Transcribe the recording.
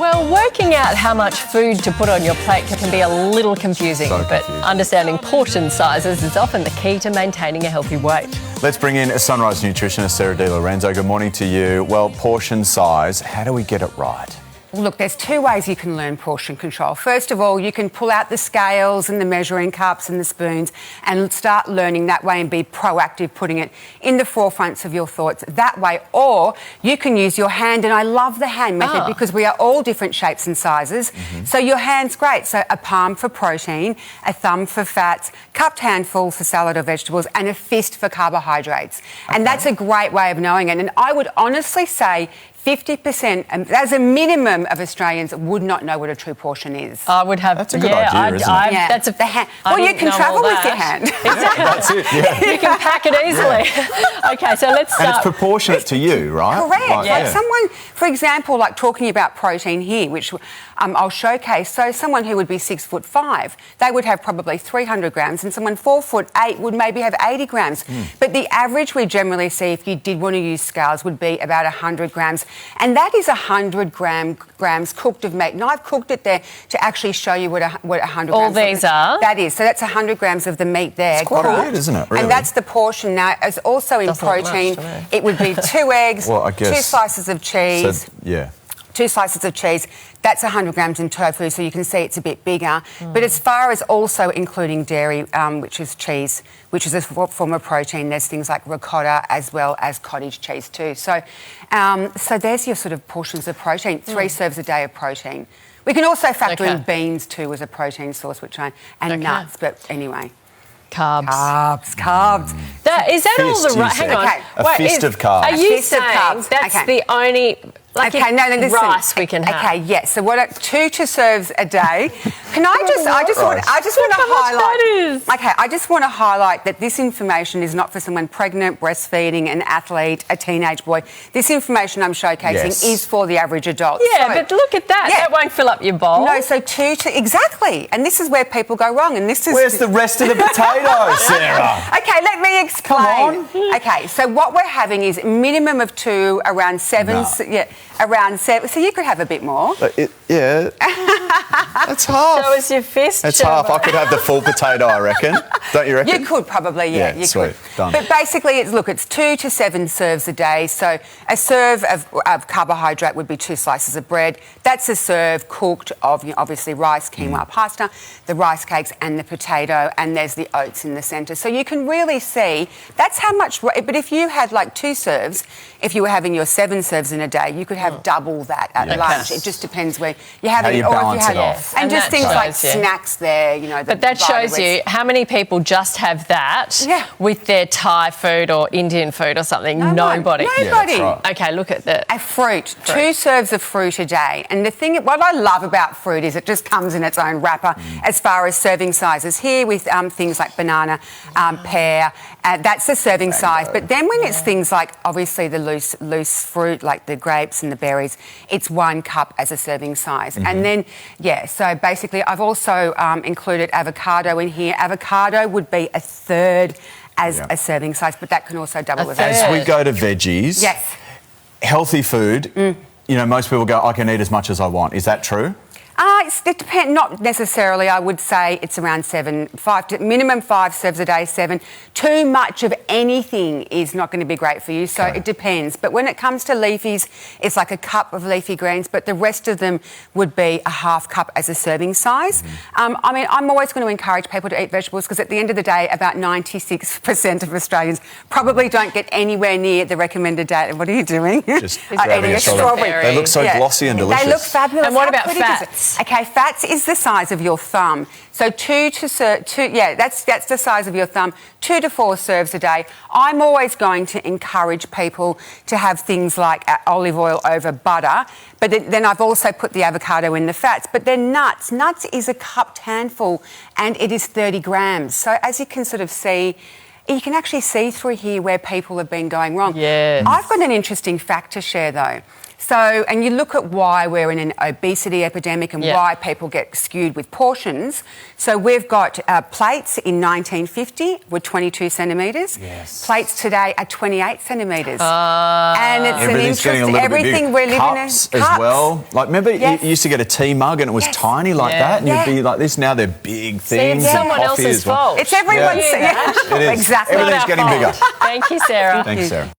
Well, working out how much food to put on your plate can be a little confusing, but understanding portion sizes is often the key to maintaining a healthy weight. Let's bring in a Sunrise nutritionist, Sarah Lorenzo. Good morning to you. Well, portion size, how do we get it right? Well, look, there's two ways you can learn portion control. First of all, you can pull out the scales and the measuring cups and the spoons and start learning that way and be proactive, putting it in the forefronts of your thoughts that way. Or you can use your hand, and I love the hand method because we are all different shapes and sizes. So your hand's great. So a palm for protein, a thumb for fats, cupped handful for salad or vegetables, and a fist for carbohydrates. And that's a great way of knowing it. And I would honestly say 50%, as a minimum, of Australians would not know what a true portion is. I would have. That's a good idea, isn't it? Yeah. That's the hand. Well, you can travel with your hand. Exactly. That's it, yeah. You can pack it easily. Okay, so let's start. And it's proportionate to you, right? Correct. Like someone, for example, like talking about protein here, which I'll showcase. So someone who would be 6'5", they would have probably 300 grams, and someone 4'8" would maybe have 80 grams. But the average we generally see, if you did want to use scales, would be about 100 grams. And that is 100 grams cooked of meat. And I've cooked it there to actually show you what 100 All grams these are? That is. So that's 100 grams of the meat there. It's quite a bit, isn't it, really? And that's the portion. Now, as also in protein, it would be 2 eggs, well, I guess, 2 slices of cheese. So, yeah. 2 slices of cheese, that's 100 grams in tofu, so you can see it's a bit bigger. But as far as also including dairy, which is cheese, which is a form of protein, there's things like ricotta as well as cottage cheese too. So, so there's your sort of portions of protein, 3 serves a day of protein. We can also factor in beans too as a protein source, and nuts, but anyway. Carbs. Is that Fist, all the right? Hang on. Okay. A fist of carbs. Are you fist of saying carbs. that's the only listen. rice we can have? Okay, yes. So what? 2 to serves a day. Can I just? I just want to highlight. Okay, I just want to highlight that this information is not for someone pregnant, breastfeeding, an athlete, a teenage boy. This information I'm showcasing is for the average adult. Yeah, but look at that. That won't fill up your bowl. No, so 2 to exactly, and this is where people go wrong. And this is where's the rest of the potatoes, Sarah? Okay, let me explain. Come on. Okay, so what we're having is minimum of 2, around 7. No. Around 7. So you could have a bit more. Yeah. That's half. So is your fist. That's half. I could have the full potato, I reckon. Don't you reckon? You could probably, yeah. You sweet. could. Done. But basically, it's 2 to 7 serves a day. So a serve of carbohydrate would be 2 slices of bread. That's a serve cooked of obviously rice, quinoa, pasta, the rice cakes and the potato, and there's the oats in the centre. So you can really see that's how much. But if you had like 2 serves, if you were having your 7 serves in a day, you could have double that at lunch. It just depends where you're having it, or if you have it. And just things like snacks there, you know. But that shows you how many people just have that with their Thai food or Indian food or something. Nobody. Nobody. Yeah, right. Okay, look at that. A fruit. 2 serves of fruit a day. And what I love about fruit is it just comes in its own wrapper as far as serving sizes. Here with things like banana, pear, that's the serving size. But then when it's things like obviously the loose fruit like the grapes and the berries, it's 1 cup as a serving size. And then, so basically I've also included avocado in here. Avocado would be 1/3 as a serving size, but that can also double as As we go to veggies, healthy food, you know, most people go, I can eat as much as I want. Is that true? It depends, not necessarily. I would say it's around 7, minimum 5 serves a day, 7. Too much of anything is not going to be great for you, so it depends. But when it comes to leafies, it's like a cup of leafy greens, but the rest of them would be a 1/2 cup as a serving size. I mean, I'm always going to encourage people to eat vegetables because at the end of the day, about 96% of Australians probably don't get anywhere near the recommended diet. What are you doing? Just eating a strawberry. They look so glossy and delicious. They look fabulous. And what about fats? Okay, fats is the size of your thumb. So 2 to 2, that's the size of your thumb. 2 to 4 serves a day. I'm always going to encourage people to have things like olive oil over butter, but then I've also put the avocado in the fats. But then nuts. Nuts is a cupped handful, and it is 30 grams. So as you can sort of see, you can actually see through here where people have been going wrong. Yes. I've got an interesting fact to share though. So, and you look at why we're in an obesity epidemic and why people get skewed with portions. So we've got plates in 1950 were 22 centimetres. Yes. Plates today are 28 centimetres. And it's Everything's an interest. Everything we're living in. Cups as well. Like, remember you used to get a tea mug and it was tiny like that, and you'd be like this. Now they're big things. It's someone else's fault. It's everyone's. It is. Exactly. Everything's getting bigger. Thank you, Sarah. Thanks, Sarah.